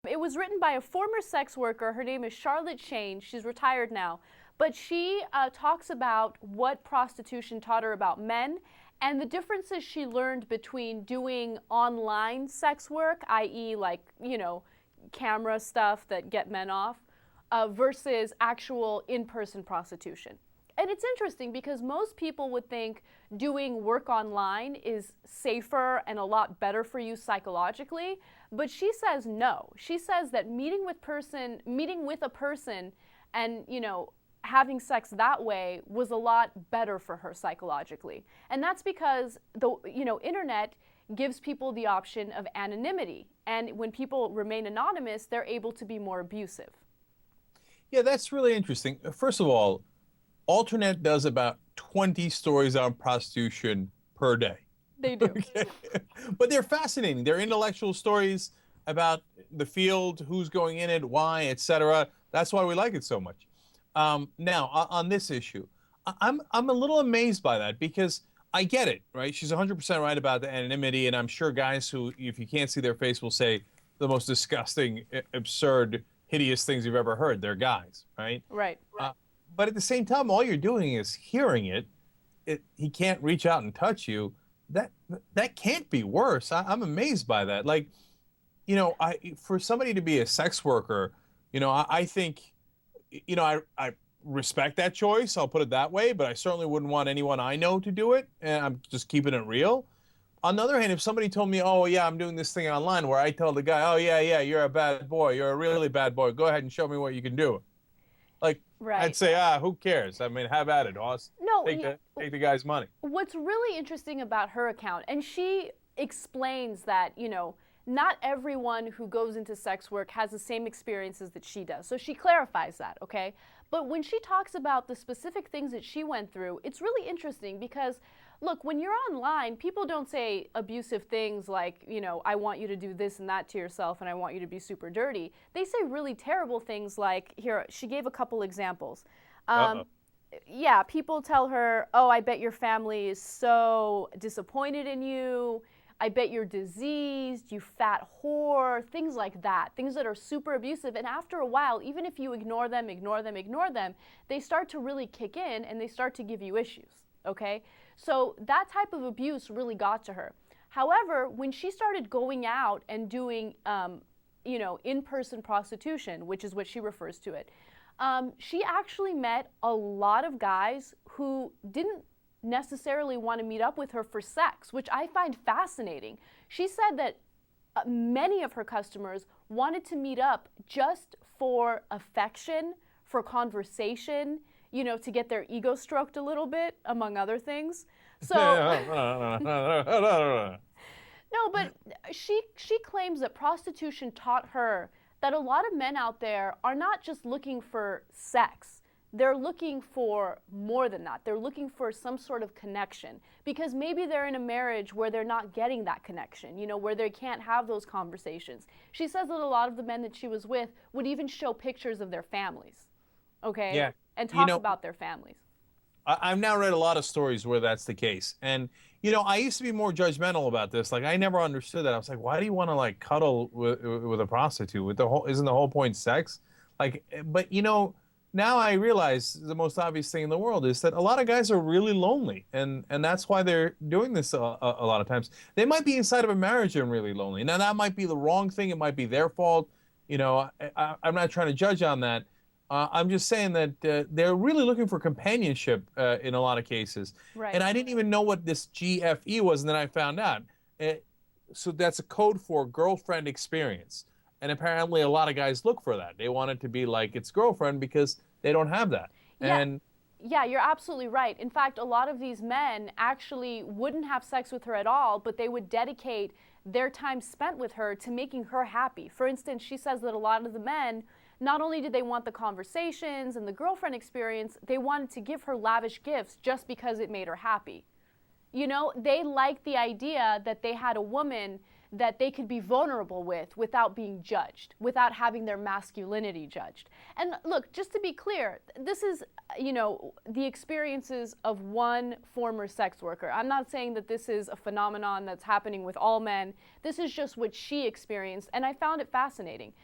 It was written by a former sex worker. Her name is Charlotte Shane. She's retired now. But she talks about what prostitution taught her about men and the differences she learned between doing online sex work, i.e. like, camera stuff that get men off, versus actual in-person prostitution. And it's interesting because most people would think doing work online is safer and a lot better for you psychologically, but she says no. She says that meeting with a person and, having sex that way was a lot better for her psychologically. And that's because the, internet gives people the option of anonymity. And when people remain anonymous, they're able to be more abusive. Yeah, that's really interesting. First of all, Alternet does about 20 stories on prostitution per day. They do. Okay? But they're fascinating. They're intellectual stories about the field, who's going in it, why, etc. That's why we like it so much. Now, on this issue, I'm a little amazed by that because I get it, right? She's 100% right about the anonymity, and I'm sure guys who, if you can't see their face, will say the most disgusting, absurd, hideous things you've ever heard. They're guys, right? Right. But at the same time, all you're doing is hearing it. He can't reach out and touch you. That can't be worse. I'm amazed by that. Like, for somebody to be a sex worker, I think, I respect that choice. I'll put it that way. But I certainly wouldn't want anyone I know to do it. And I'm just keeping it real. On the other hand, if somebody told me, oh, yeah, I'm doing this thing online where I tell the guy, oh, yeah, you're a bad boy. You're a really bad boy. Go ahead and show me what you can do. Like, right. I'd say, who cares? I mean, have at it, Oz. No, take the guy's money. What's really interesting about her account, and she explains that, not everyone who goes into sex work has the same experiences that she does. So she clarifies that, okay? But when she talks about the specific things that she went through, it's really interesting because, look, when you're online, people don't say abusive things like, I want you to do this and that to yourself and I want you to be super dirty. They say really terrible things like, here, she gave a couple examples. Yeah, people tell her, oh, I bet your family is so disappointed in you. I bet you're diseased, you fat whore, things like that, things that are super abusive. And after a while, even if you ignore them, they start to really kick in and they start to give you issues, okay? So that type of abuse really got to her. However, when she started going out and doing, in-person prostitution, which is what she refers to it, she actually met a lot of guys who didn't necessarily want to meet up with her for sex, which I find fascinating. She said that many of her customers wanted to meet up just for affection, for conversation, to get their ego stroked a little bit, among other things. So, no, but she claims that prostitution taught her that a lot of men out there are not just looking for sex. They're looking for more than that. They're looking for some sort of connection because maybe they're in a marriage where they're not getting that connection, where they can't have those conversations. She says that a lot of the men that she was with would even show pictures of their families, okay? Yeah. And talk about their families. I've now read a lot of stories where that's the case. And, I used to be more judgmental about this. Like, I never understood that. I was like, why do you want to, like, cuddle with a prostitute? Isn't the whole point sex? Like, but, now I realize the most obvious thing in the world is that a lot of guys are really lonely, and that's why they're doing this a lot of times. They might be inside of a marriage and really lonely. Now, that might be the wrong thing. It might be their fault. I'm not trying to judge on that. I'm just saying that they're really looking for companionship in a lot of cases. Right. And I didn't even know what this GFE was, and then I found out. So that's a code for girlfriend experience. And apparently a lot of guys look for that. They want it to be like its girlfriend because they don't have that. Yeah. And yeah, you're absolutely right. In fact, a lot of these men actually wouldn't have sex with her at all, but they would dedicate their time spent with her to making her happy. For instance, she says that a lot of the men, not only did they want the conversations and the girlfriend experience, they wanted to give her lavish gifts just because it made her happy. They liked the idea that they had a woman that they could be vulnerable with without being judged, without having their masculinity judged. And look, just to be clear, this is, the experiences of one former sex worker. I'm not saying that this is a phenomenon that's happening with all men. This is just what she experienced, and I found it fascinating.